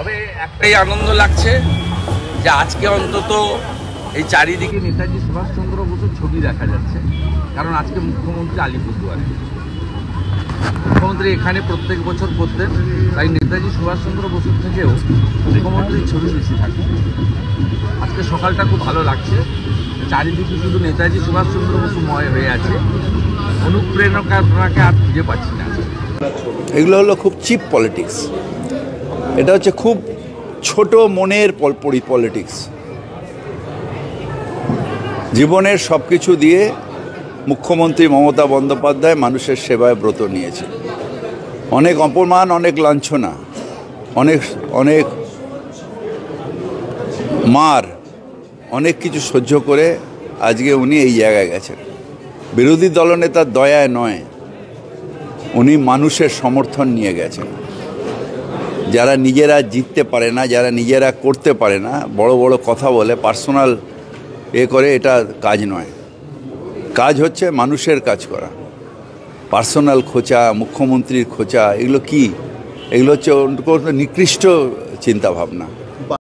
তবে একটাই আনন্দ লাগছে যে আজকে অন্তত এই চারিদিকে নেতাজি সুভাষচন্দ্র বসুর ছবি দেখা যাচ্ছে, কারণ আজকে মুখ্যমন্ত্রী আলিপুরদুয়ারে, মুখ্যমন্ত্রী এখানে প্রত্যেক বছর করতেন, তাই নেতাজি সুভাষচন্দ্র বসুর থেকেও মুখ্যমন্ত্রীর ছবি বেশি থাকে। আজকে সকালটা খুব ভালো লাগছে, চারিদিকে শুধু নেতাজি সুভাষচন্দ্র বসুময় হয়ে আছে, অনুপ্রেরণাকে আর খুঁজে পাচ্ছি না। এগুলো হলো খুব চিপ পলিটিক্স, এটা হচ্ছে খুব ছোট মনের পলিটিক্স। জীবনের সব কিছু দিয়ে মুখ্যমন্ত্রী মমতা বন্দ্যোপাধ্যায় মানুষের সেবায় ব্রত নিয়েছে। অনেক অপমান, অনেক লাঞ্ছনা, অনেক অনেক মার, অনেক কিছু সহ্য করে আজকে উনি এই জায়গায় গেছেন। বিরোধী দলনেতার দয়ায় নয়, উনি মানুষের সমর্থন নিয়ে গেছেন। যারা নিজেরা জিততে পারে না, যারা নিজেরা করতে পারে না, বড় বড় কথা বলে, পার্সোনাল করে, এটা কাজ নয়। কাজ হচ্ছে মানুষের কাজ করা। পার্সোনাল খোঁচা, মুখ্যমন্ত্রীর খোঁচা, এগুলো কি? এগুলো হচ্ছে নিকৃষ্ট চিন্তাভাবনা।